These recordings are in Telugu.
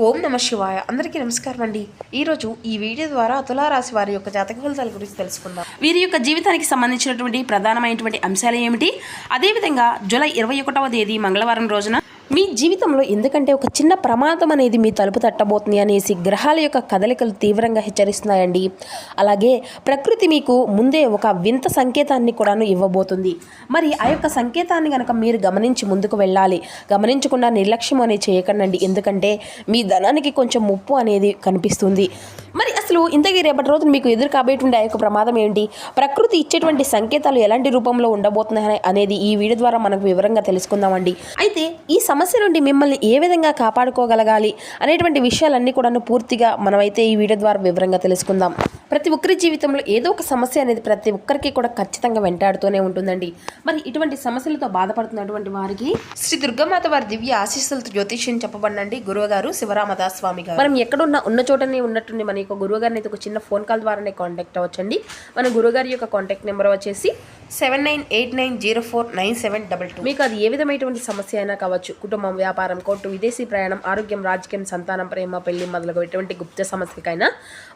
ఓం నమ శివాయ. అందరికీ నమస్కారం అండి. ఈరోజు ఈ వీడియో ద్వారా తులారాశి వారి యొక్క జాతక ఫలితాల గురించి తెలుసుకుందాం. వీరి యొక్క జీవితానికి సంబంధించినటువంటి ప్రధానమైనటువంటి అంశాలు ఏమిటి, అదేవిధంగా జూలై 21వ తేదీ మంగళవారం రోజున మీ జీవితంలో ఎందుకంటే ఒక చిన్న ప్రమాదం అనేది మీ తలుపు తట్టబోతుంది అనేసి గ్రహాల యొక్క కదలికలు తీవ్రంగా హెచ్చరిస్తున్నాయండి. అలాగే ప్రకృతి మీకు ముందే ఒక వింత సంకేతాన్ని కూడాను ఇవ్వబోతుంది. మరి ఆ యొక్క సంకేతాన్ని కనుక మీరు గమనించి ముందుకు వెళ్ళాలి. గమనించకుండా నిర్లక్ష్యం అనేది చేయకండి, ఎందుకంటే మీ ధనానికి కొంచెం ముప్పు అనేది కనిపిస్తుంది. మరి అసలు ఇంతకీ రేపటి రోజున మీకు ఎదురు కాబోయేటువంటి ఆ యొక్క ప్రమాదం ఏంటి, ప్రకృతి ఇచ్చేటువంటి సంకేతాలు ఎలాంటి రూపంలో ఉండబోతున్నాయి అనేది ఈ వీడియో ద్వారా మనకు వివరంగా తెలుసుకుందామండి. అయితే ఈ సమస్య నుండి మిమ్మల్ని ఏ విధంగా కాపాడుకోగలగాలి అనేటువంటి విషయాలన్నీ కూడా పూర్తిగా మనమైతే ఈ వీడియో ద్వారా వివరంగా తెలుసుకుందాం. ప్రతి ఒక్కరి జీవితంలో ఏదో ఒక సమస్య అనేది ప్రతి ఒక్కరికి కూడా ఖచ్చితంగా వెంటాడుతూనే ఉంటుందండి. మరి ఇటువంటి సమస్యలతో బాధపడుతున్నటువంటి వారికి శ్రీ దుర్గామాత వారి దివ్య ఆశీస్సులతో జ్యోతిష్యం చెప్పబడినండి గురువుగారు శివరామదాస్ స్వామి గారు. మనం ఎక్కడున్నా ఉన్న చోటనే ఉన్నట్టుండి మన యొక్క గురువుగారిని అయితే ఒక చిన్న ఫోన్ కాల్ ద్వారానే కాంటాక్ట్ అవ్వచ్చండి. మన గురువుగారి యొక్క కాంటాక్ట్ నెంబర్ వచ్చేసి 7989049722. మీకు అది ఏ విధమైనటువంటి సమస్య అయినా కావచ్చు, కుటుంబం, వ్యాపారం, కోర్టు, విదేశీ ప్రయాణం, ఆరోగ్యం, రాజకీయం, సంతానం, ప్రేమ, పెళ్లి మొదలగు ఎటువంటి గుప్త సమస్యకైనా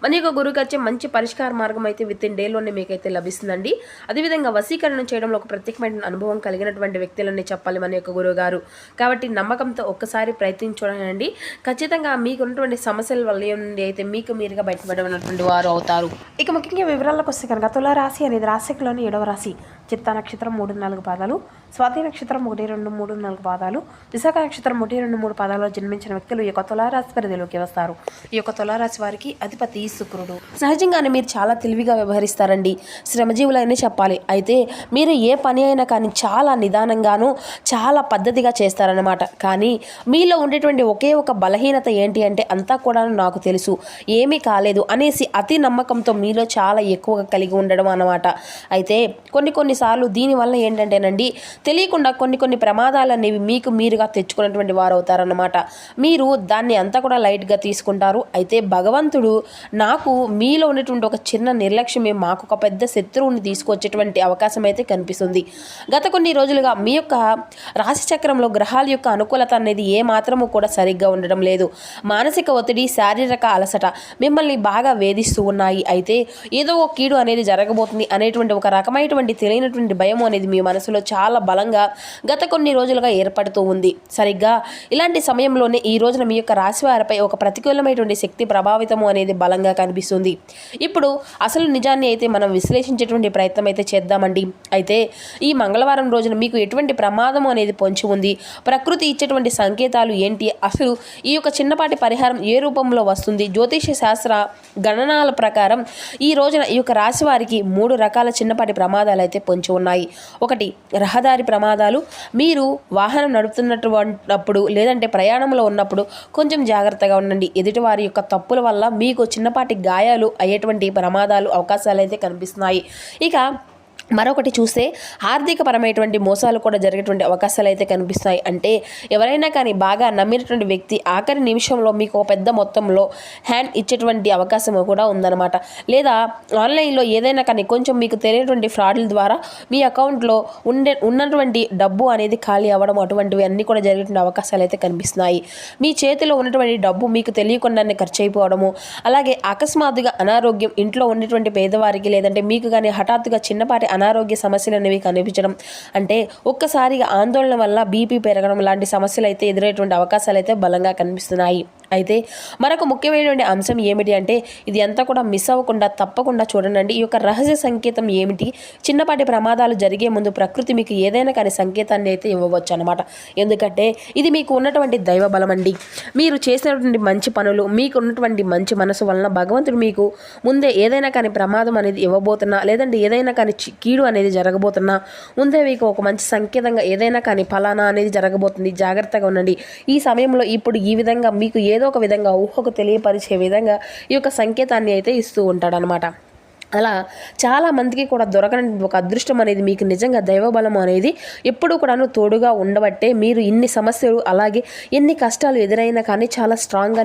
మన యొక్క గురువుగారిచే మంచి పరిష్కార మార్గం అయితే విత్ ఇన్ డేలోనే మీకైతే లభిస్తుందండి. అదేవిధంగా వశీకరణ చేయడంలో ఒక ప్రత్యేకమైన అనుభవం కలిగినటువంటి వ్యక్తులని చెప్పాలి మన యొక్క గురువు గారు. కాబట్టి నమ్మకంతో ఒక్కసారి ప్రయత్నించడండి, ఖచ్చితంగా మీకు ఉన్నటువంటి సమస్యల వల్ల నుండి అయితే మీకు మీరుగా బయటపడినటువంటి వారు అవుతారు. ఇక ముఖ్యంగా వివరాలకు వస్తే కనుక తులారాశి అనేది రాశిలోని 7వ రాశి. చిత్తా నక్షత్రం 3-4 పాదాలు, స్వాతి నక్షత్రం 1-2-3-4 పాదాలు, విశాఖ నక్షత్రం 1-2-3 పాదాల్లో జన్మించిన వ్యక్తులు ఈ యొక్క తులారాశి పరిధిలోకి వస్తారు. ఈ యొక్క తులారాశి వారికి అధిపతి శుక్రుడు. సహజంగానే మీరు చాలా తెలివిగా వ్యవహరిస్తారండి, శ్రమజీవులైనా చెప్పాలి. అయితే మీరు ఏ పని అయినా కానీ చాలా నిదానంగాను చాలా పద్ధతిగా చేస్తారన్నమాట. కానీ మీలో ఉండేటువంటి ఒకే ఒక బలహీనత ఏంటి అంటే అంతా కూడా నాకు తెలుసు, ఏమీ కాలేదు అనేసి అతి నమ్మకంతో మీలో చాలా ఎక్కువగా కలిగి ఉండడం అన్నమాట. అయితే కొన్నిసార్లు దీనివల్ల ఏంటంటేనండి తెలియకుండా కొన్ని ప్రమాదాలు అనేవి మీకు మీరుగా తెచ్చుకున్నటువంటి వారు అవుతారన్నమాట. మీరు దాన్ని అంతా కూడా లైట్గా తీసుకుంటారు. అయితే భగవంతుడు నాకు మీలో ఉన్నటువంటి ఒక చిన్న నిర్లక్ష్యమే మాకు ఒక పెద్ద శత్రువుని తీసుకొచ్చేటువంటి అవకాశం అయితే కనిపిస్తుంది. గత కొన్ని రోజులుగా మీ యొక్క రాశి చక్రంలో గ్రహాల యొక్క అనుకూలత అనేది ఏ మాత్రము కూడా సరిగ్గా ఉండడం లేదు. మానసిక ఒత్తిడి, శారీరక అలసట మిమ్మల్ని బాగా వేధిస్తూ ఉన్నాయి. అయితే ఏదో ఒక కీడు అనేది జరగబోతుంది అనేటువంటి ఒక రకమైనటువంటి తెలియనటువంటి భయం అనేది మీ మనసులో చాలా బలంగా గత కొన్ని రోజులుగా ఏర్పడుతూ ఉంది. సరిగ్గా ఇలాంటి సమయంలోనే ఈ రోజున మీ యొక్క రాశి వారిపై ఒక ప్రతికూలమైనటువంటి శక్తి ప్రభావితము అనేది బలంగా కనిపిస్తుంది. ఇప్పుడు అసలు నిజాన్ని అయితే మనం విశ్లేషించేటువంటి ప్రయత్నం అయితే చేద్దామండి. అయితే ఈ మంగళవారం రోజున మీకు ఎటువంటి ప్రమాదం అనేది పొంచి ఉంది, ప్రకృతి ఇచ్చేటువంటి సంకేతాలు ఏంటి, అసలు ఈ యొక్క చిన్నపాటి పరిహారం ఏ రూపంలో వస్తుంది, జ్యోతిష శాస్త్ర గణనాల ప్రకారం ఈ రోజున ఈ యొక్క రాశి వారికి 3 రకాల చిన్నపాటి ప్రమాదాలు అయితే పొంచి ఉన్నాయి. ఒకటి రహదారి ప్రమాదాలు. మీరు వాహనం నడుపుతున్నప్పుడు లేదంటే ప్రయాణంలో ఉన్నప్పుడు కొంచెం జాగ్రత్తగా ఉండండి. ఎదుటివారి యొక్క తప్పుల వల్ల మీకు చిన్నపాటి గాయాలు అయ్యేటువంటి ప్రమాదాలు అవకాశాలు అయితే కనిపిస్తున్నాయి. ఇక మరొకటి చూస్తే ఆర్థికపరమైనటువంటి మోసాలు కూడా జరిగేటువంటి అవకాశాలు అయితే కనిపిస్తాయి. అంటే ఎవరైనా కానీ బాగా నమ్మినటువంటి వ్యక్తి ఆఖరి నిమిషంలో మీకు ఒక పెద్ద మొత్తంలో హ్యాండ్ ఇచ్చేటువంటి అవకాశం కూడా ఉందన్నమాట. లేదా ఆన్లైన్లో ఏదైనా కానీ కొంచెం మీకు తెలియనటువంటి ఫ్రాడ్ల ద్వారా మీ అకౌంట్లో ఉన్నటువంటి డబ్బు అనేది ఖాళీ అవ్వడం, అటువంటివి అన్నీ కూడా జరిగేటువంటి అవకాశాలు అయితే కనిపిస్తున్నాయి. మీ చేతిలో ఉన్నటువంటి డబ్బు మీకు తెలియకుండానే ఖర్చు అయిపోవడము, అలాగే అకస్మాత్తుగా అనారోగ్యం, ఇంట్లో ఉన్నటువంటి పేదవారికి లేదంటే మీకు కానీ హఠాత్తుగా చిన్నపాటి అనారోగ్య సమస్యలు అనేవి కనిపించడం, అంటే ఒక్కసారిగా ఆందోళన వల్ల బీపీ పెరగడం లాంటి సమస్యలు అయితే ఎదురయ్యేటువంటి అవకాశాలు అయితే బలంగా కనిపిస్తున్నాయి. అయితే మరొక ముఖ్యమైనటువంటి అంశం ఏమిటి అంటే ఇది అంతా కూడా మిస్ అవ్వకుండా తప్పకుండా చూడండి. ఈ యొక్క రహస్య సంకేతం ఏమిటి, చిన్నపాటి ప్రమాదాలు జరిగే ముందు ప్రకృతి మీకు ఏదైనా కానీ సంకేతాన్ని అయితే ఇవ్వవచ్చు అనమాట. ఎందుకంటే ఇది మీకు ఉన్నటువంటి దైవ బలం అండి. మీరు చేసినటువంటి మంచి పనులు, మీకు ఉన్నటువంటి మంచి మనసు వలన భగవంతుడు మీకు ముందే ఏదైనా కానీ ప్రమాదం అనేది ఇవ్వబోతున్నా, లేదంటే ఏదైనా కానీ కీడు అనేది జరగబోతున్నా ముందే మీకు ఒక మంచి సంకేతంగా ఏదైనా కానీ ఫలానా అనేది జరగబోతుంది, జాగ్రత్తగా ఉండండి. ఈ సమయంలో ఇప్పుడు ఈ విధంగా మీకు ఏదో ఒక విధంగా ఊహకు తెలియపరిచే విధంగా ఈ యొక్క సంకేతాన్ని అయితే ఇస్తూ ఉంటాడనమాట. అలా చాలామందికి కూడా దొరకని ఒక అదృష్టం అనేది మీకు నిజంగా దైవబలం అనేది ఎప్పుడూ కూడాను తోడుగా ఉండబట్టే మీరు ఇన్ని సమస్యలు అలాగే ఎన్ని కష్టాలు ఎదురైనా కానీ చాలా స్ట్రాంగ్గా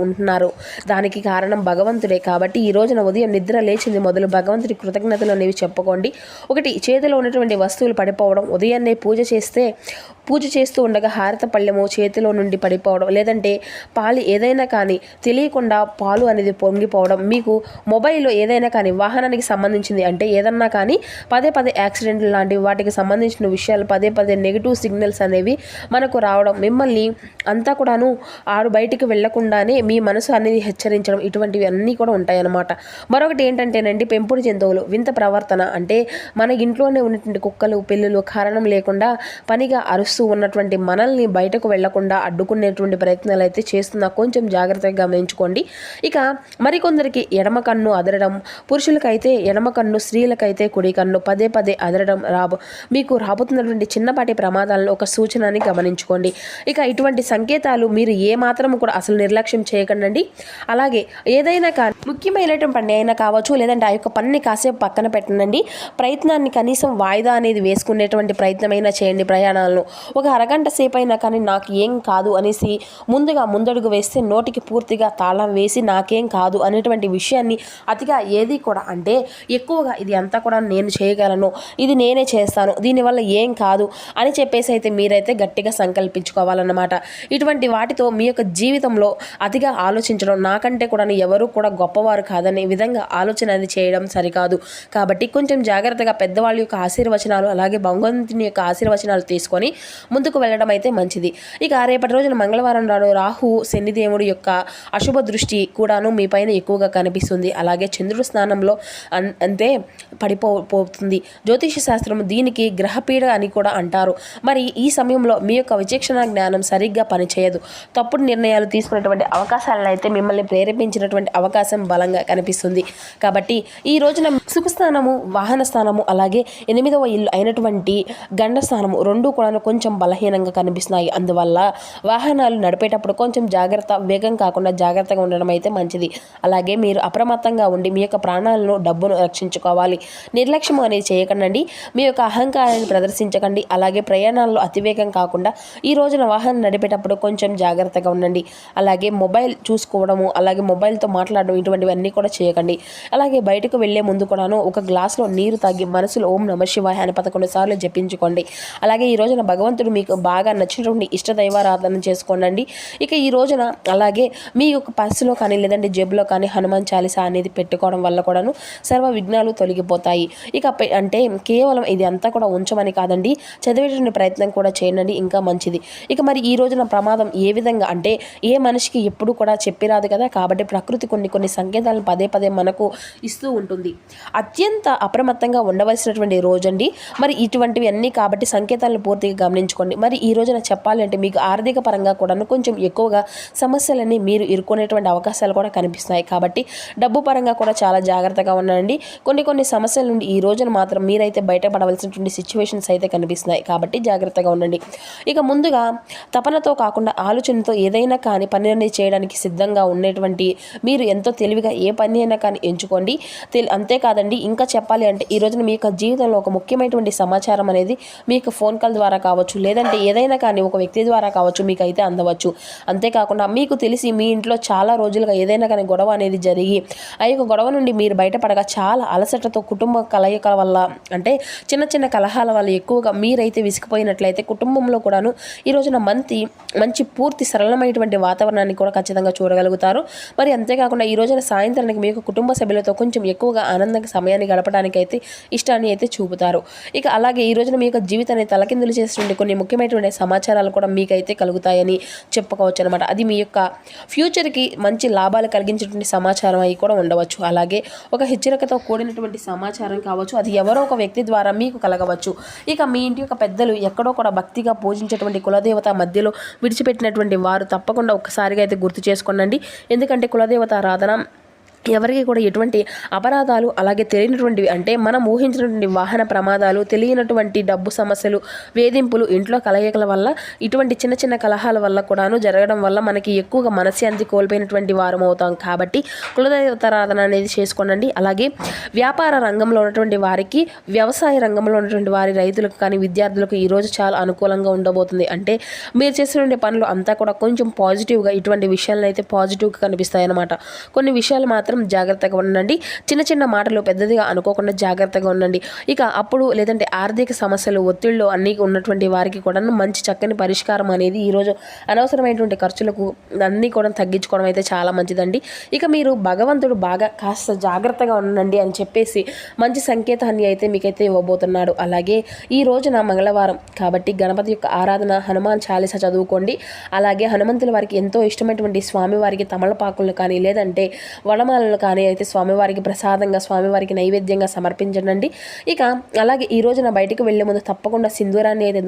ఉంటున్నారు. దానికి కారణం భగవంతుడే. కాబట్టి ఈ రోజున ఉదయం నిద్ర లేచింది మొదలు భగవంతుడి కృతజ్ఞతలు అనేవి చెప్పుకోండి. ఒకటి, చేతిలో ఉన్నటువంటి వస్తువులు పడిపోవడం, ఉదయాన్నే పూజ చేస్తూ ఉండగా హారత పళ్ళెము చేతిలో నుండి పడిపోవడం, లేదంటే పాలు ఏదైనా కానీ తెలియకుండా పాలు అనేది పొంగిపోవడం, మీకు మొబైల్లో ఏదైనా కానీ వాహనానికి సంబంధించింది అంటే ఏదన్నా కానీ పదే యాక్సిడెంట్లు లాంటివి వాటికి సంబంధించిన విషయాలు పదే నెగిటివ్ సిగ్నల్స్ అనేవి మనకు రావడం, మిమ్మల్ని అంతా కూడాను బయటికి వెళ్లకుండానే మీ మనసు అనేది హెచ్చరించడం, ఇటువంటివి అన్నీ కూడా ఉంటాయన్నమాట. మరొకటి ఏంటంటేనండి, పెంపుడు జంతువులు వింత ప్రవర్తన అంటే మన ఇంట్లోనే ఉన్నటువంటి కుక్కలు పిల్లులు కారణం లేకుండా పనిగా అరుస్తూ ఉన్నటువంటి మనల్ని బయటకు వెళ్లకుండా అడ్డుకునేటువంటి ప్రయత్నాలు అయితే చేస్తున్నా కొంచెం జాగ్రత్తగా గమనించుకోండి. ఇక మరికొందరికి ఎడమ కన్ను అదరడం, పురుషులకైతే ఎడమ కన్ను, స్త్రీలకైతే కుడి కన్ను పదే అదరడం మీకు రాబోతున్నటువంటి చిన్నపాటి ప్రమాదాలను ఒక సూచనని గమనించుకోండి. ఇక ఇటువంటి సంకేతాలు మీరు ఏ మాత్రం కూడా అసలు నిర్లక్ష్యం చేయకండి. అలాగే ఏదైనా కానీ ముఖ్యమైనటువంటి పని అయినా కావచ్చు, లేదంటే ఆ యొక్క పనిని కాసేపు పక్కన పెట్టండి. ప్రయత్నాన్ని కనీసం వాయిదా అనేది వేసుకునేటువంటి ప్రయత్నమైనా చేయండి. ప్రయాణాలను ఒక అరగంట సేపు అయినా కానీ నాకు ఏం కాదు అనేసి ముందడుగు వేస్తే నోటికి పూర్తిగా తాళం వేసి నాకేం కాదు అనేటువంటి విషయాన్ని అతిగా ఏది కూడా అంటే ఎక్కువగా ఇది అంతా కూడా నేను చేయగలను, ఇది నేనే చేస్తాను, దీనివల్ల ఏం కాదు అని చెప్పేసి అయితే మీరైతే గట్టిగా సంకల్పించుకోవాలన్నమాట. ఇటువంటి వాటితో మీ యొక్క జీవితంలో అతిగా ఆలోచించడం, నాకంటే కూడా ఎవరు కూడా గొప్పవారు కాదనే విధంగా ఆలోచన అది చేయడం సరికాదు. కాబట్టి కొంచెం జాగ్రత్తగా పెద్దవాళ్ళ యొక్క ఆశీర్వచనాలు అలాగే భగవంతుని యొక్క ఆశీర్వచనాలు తీసుకొని ముందుకు వెళ్ళడం అయితే మంచిది. ఇక రేపటి రోజున మంగళవారం నాడు రాహు శనిదేవుడి యొక్క అశుభ దృష్టి కూడాను మీ పైన ఎక్కువగా కనిపిస్తుంది. అలాగే చంద్రుడు స్నానంలో అంతే పడిపోతుంది. జ్యోతిష శాస్త్రం దీనికి గ్రహపీడ అని కూడా అంటారు. మరి ఈ సమయంలో మీ యొక్క విచక్షణ జ్ఞానం సరిగ్గా పనిచేయదు. తప్పుడు నిర్ణయాలు తీసుకునేటువంటి అవకాశాలను అయితే మిమ్మల్ని ప్రేరేపించినటువంటి అవకాశం బలంగా కనిపిస్తుంది. కాబట్టి ఈ రోజున సుఖస్థానము, వాహన స్థానము అలాగే 8వ ఇల్లు అయినటువంటి గండస్థానము రెండూ కూడా కొంచెం బలహీనంగా కనిపిస్తున్నాయి. అందువల్ల వాహనాలు నడిపేటప్పుడు కొంచెం వేగం కాకుండా జాగ్రత్తగా ఉండడం అయితే మంచిది. అలాగే మీరు అప్రమత్తంగా ఉండి మీ యొక్క ప్రాణాలను, డబ్బును రక్షించుకోవాలి. నిర్లక్ష్యం అనేది చేయకండి. మీ యొక్క అహంకారాన్ని ప్రదర్శించకండి. అలాగే ప్రయాణాల్లో అతివేగం కాకుండా ఈ రోజున వాహనం నడిపేటప్పుడు కొంచెం జాగ్రత్తగా ఉండండి. అలాగే మొబైల్ చూసుకోవడము, అలాగే మొబైల్తో మాట్లాడడం ఇటువంటివన్నీ కూడా చేయకండి. అలాగే బయటకు వెళ్లే ముందు కూడాను ఒక గ్లాసులో నీరు తాగి మనసులో ఓం నమః శివాయ అని 11 సార్లు జపించుకోండి. అలాగే ఈ రోజున భగవంతుడు మీకు బాగా నచ్చినటువంటి ఇష్టదైవారాధన చేసుకోండి. ఇక ఈ రోజున అలాగే మీ యొక్క పర్సులో కానీ లేదంటే జేబులో కానీ హనుమాన్ చాలీసా అనేది పెట్టుకోవడం వల్ల కూడాను సర్వ విఘ్నాలు తొలగిపోతాయి. ఇక అంటే కేవలం ఇది అంతా కూడా ఉంచమని కాదండి, చదివేటువంటి ప్రయత్నం కూడా చేయండి, ఇంకా మంచిది. ఇక మరి ఈ రోజున ప్రమాదం ఏ విధంగా అంటే ఏ మనిషికి ఎప్పుడు కూడా చెప్పిరాదు కదా. కాబట్టి ప్రకృతి కొన్ని సంకేతాలను పదే మనకు ఇస్తూ ఉంటుంది. అత్యంత అప్రమత్తంగా ఉండవలసినటువంటి రోజండి మరి ఇటువంటివి అన్నీ. కాబట్టి సంకేతాలను పూర్తిగా గమనించుకోండి. మరి ఈ రోజున చెప్పాలి అంటే మీకు ఆర్థిక పరంగా కూడా కొంచెం ఎక్కువగా సమస్యలన్నీ మీరు ఇరుక్కునేటువంటి అవకాశాలు కూడా కనిపిస్తున్నాయి. కాబట్టి డబ్బు పరంగా కూడా చాలా జాగ్రత్తగా ఉండండి. కొన్ని సమస్యల నుండి ఈ రోజున మాత్రం మీరైతే బయటపడవలసినటువంటి సిచ్యువేషన్స్ అయితే కనిపిస్తున్నాయి. కాబట్టి జాగ్రత్తగా ఉండండి. ఇక ముందుగా తపనతో కాకుండా ఆలోచనతో ఏదైనా కానీ పని అనేది చేయడానికి సిద్ధంగా ఉండేటువంటి మీరు ఎంతో తెలివిగా ఏ పని అయినా కానీ ఎంచుకోండి. అంతేకాదండి, ఇంకా చెప్పాలి అంటే ఈ రోజున మీ యొక్క జీవితంలో ఒక ముఖ్యమైనటువంటి సమాచారం అనేది మీకు ఫోన్ కాల్ ద్వారా కావచ్చు, లేదంటే ఏదైనా కానీ ఒక వ్యక్తి ద్వారా కావచ్చు మీకు అయితే అందవచ్చు. అంతేకాకుండా మీకు తెలిసి మీ ఇంట్లో చాలా రోజులుగా ఏదైనా కానీ గొడవ అనేది జరిగి ఆ యొక్క గొడవ నుండి మీరు బయటపడగా చాలా అలసటతో కుటుంబ కలయికల వల్ల అంటే చిన్న కలహాల వల్ల ఎక్కువగా మీరైతే విసిగిపోయినట్లయితే కుటుంబంలో కూడాను ఈ రోజున మంచి పూర్తి సరళమైనటువంటి వాతావరణాన్ని కూడా ఖచ్చితంగా చూడగలుగుతారు. మరి అంతేకాకుండా ఈ రోజున సాయంత్రానికి మీ యొక్క కుటుంబ సభ్యులతో కొంచెం ఎక్కువగా ఆనందంగా సమయాన్ని గడపడానికి అయితే ఇష్టాన్ని అయితే చూపుతారు. ఇక అలాగే ఈ రోజున మీ యొక్క జీవితాన్ని తలకిందులు చేసేటువంటి కొన్ని ముఖ్యమైనటువంటి సమాచారాలు కూడా మీకైతే కలుగుతాయని చెప్పుకోవచ్చు అనమాట. అది మీ యొక్క ఫ్యూచర్కి మంచి లాభాలు కలిగించేటువంటి సమాచారం అయి కూడా ఉండవచ్చు. అలాగే ఒక హెచ్చరికతో కూడినటువంటి సమాచారం కావచ్చు, అది ఎవరో ఒక వ్యక్తి ద్వారా మీకు కలగవచ్చు. ఇక మీ ఇంటి యొక్క పెద్దలు ఎక్కడో కూడా భక్తిగా పూజించేటువంటి కులదేవత మధ్యలో విడిచిపెట్టినటువంటి వారు తప్పకుండా ఒక్కసారిగా అయితే గుర్తు చేసుకోండి. ఎందుకంటే కులదేవత ఆరాధన ఎవరికి కూడా ఎటువంటి అపరాధాలు అలాగే తెలియనటువంటివి అంటే మనం ఊహించినటువంటి వాహన ప్రమాదాలు, తెలియనటువంటి డబ్బు సమస్యలు, వేధింపులు, ఇంట్లో కలయికల వల్ల ఇటువంటి చిన్న చిన్న కలహాల వల్ల కూడాను జరగడం వల్ల మనకి ఎక్కువగా మనశ్శాంతి కోల్పోయినటువంటి వారం అవుతాం. కాబట్టి కులదేవతారాధన అనేది చేసుకోనండి. అలాగే వ్యాపార రంగంలో ఉన్నటువంటి వారికి, వ్యవసాయ రంగంలో ఉన్నటువంటి వారి రైతులకు కానీ విద్యార్థులకు ఈరోజు చాలా అనుకూలంగా ఉండబోతుంది. అంటే మీరు చేసినటువంటి పనులు అంతా కూడా కొంచెం పాజిటివ్గా ఇటువంటి విషయాలను అయితే పాజిటివ్గా కనిపిస్తాయి అన్నమాట. కొన్ని విషయాలు మాత్రం జాగ్రత్తగా ఉండండి. చిన్న చిన్న మాటలు పెద్దదిగా అనుకోకుండా జాగ్రత్తగా ఉండండి. ఇక అప్పుడు లేదంటే ఆర్థిక సమస్యలు, ఒత్తిళ్ళు అన్నీ ఉన్నటువంటి వారికి కూడా మంచి చక్కని పరిష్కారం అనేది ఈరోజు అనవసరమైనటువంటి ఖర్చులకు అన్నీ కూడా తగ్గించుకోవడం అయితే చాలా మంచిదండి. ఇక మీరు భగవంతుడు బాగా కాస్త జాగ్రత్తగా ఉండండి అని చెప్పేసి మంచి సంకేతాన్ని అయితే మీకైతే ఇవ్వబోతున్నాడు. అలాగే ఈ రోజున మంగళవారం కాబట్టి గణపతి యొక్క ఆరాధన, హనుమాన్ చాలీసా చదువుకోండి. అలాగే హనుమంతుల వారికి ఎంతో ఇష్టమైనటువంటి స్వామివారికి తమలపాకులను కానీ లేదంటే వడమాలను కానీ అయితే స్వామివారికి ప్రసాదంగా, స్వామివారికి నైవేద్యంగా సమర్పించండి. ఇక అలాగే ఈ రోజున బయటకు వెళ్లే ముందు తప్పకుండా సింధూరాన్ని అయితే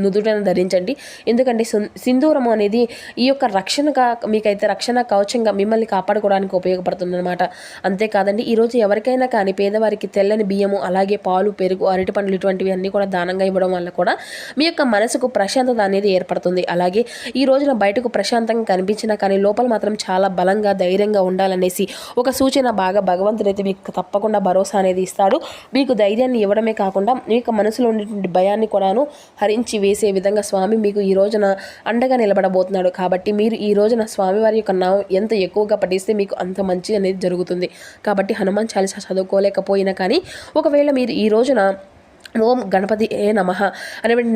నుదుటను ధరించండి. ఎందుకంటే సింధూరం అనేది ఈ యొక్క రక్షణగా మీకైతే రక్షణ కవచంగా మిమ్మల్ని కాపాడుకోవడానికి ఉపయోగపడుతుందన్నమాట. అంతేకాదండి ఈరోజు ఎవరికైనా కానీ పేదవారికి తెల్లని బియ్యము, అలాగే పాలు, పెరుగు, అరటిపండ్లు ఇటువంటివి అన్నీ కూడా దానంగా ఇవ్వడం వల్ల కూడా మీ యొక్క మనసుకు ప్రశాంతత అనేది ఏర్పడుతుంది. అలాగే ఈ రోజున బయటకు ప్రశాంతంగా కనిపించినా కానీ లోపల మాత్రం చాలా బలంగా, ధైర్యంగా ఉండాలనేసి ఒక సూచన బాగా భగవంతుడైతే మీకు తప్పకుండా భరోసా అనేది ఇస్తాడు. మీకు ధైర్యాన్ని ఇవ్వడమే కాకుండా మీ యొక్క మనసులో ఉండేటువంటి భయాన్ని కూడాను హరించి వేసే విధంగా స్వామి మీకు ఈ రోజున అండగా నిలబడబోతున్నాడు. కాబట్టి మీరు ఈ రోజున స్వామివారి యొక్క నామం ఎంత ఎక్కువగా పఠిస్తే మీకు అంత మంచి అనేది జరుగుతుంది. కాబట్టి హనుమాన్ చాలీసా చదువుకోలేకపోయినా కానీ ఒకవేళ మీరు ఈ రోజున ఓం గణపతి ఏ నమః అనేటువంటి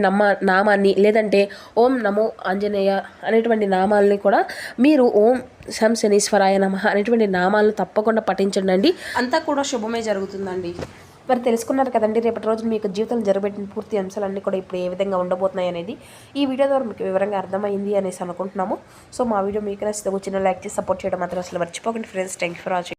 నామాన్ని లేదంటే ఓం నమో ఆంజనేయ అనేటువంటి నామాలని కూడా మీరు ఓం శం శనీశ్వరాయ నమః అనేటువంటి నామాలను తప్పకుండా పఠించండి. అంతా కూడా శుభమే జరుగుతుందండి. మరి తెలుసుకున్నారు కదండి, రేపటి రోజు మీకు జీవితంలో జరగబెట్టిన పూర్తి అంశాలన్నీ కూడా ఇప్పుడు ఏ విధంగా ఉండబోతున్నాయి అనేది ఈ వీడియో ద్వారా మీకు వివరంగా అర్థమైంది అనేసి అనుకుంటున్నాము. సో మా వీడియో మీకు నచ్చితే చిన్న లైక్ చేసి సపోర్ట్ చేయడం మాత్రం అసలు మర్చిపోకండి friends. Thank you for watching.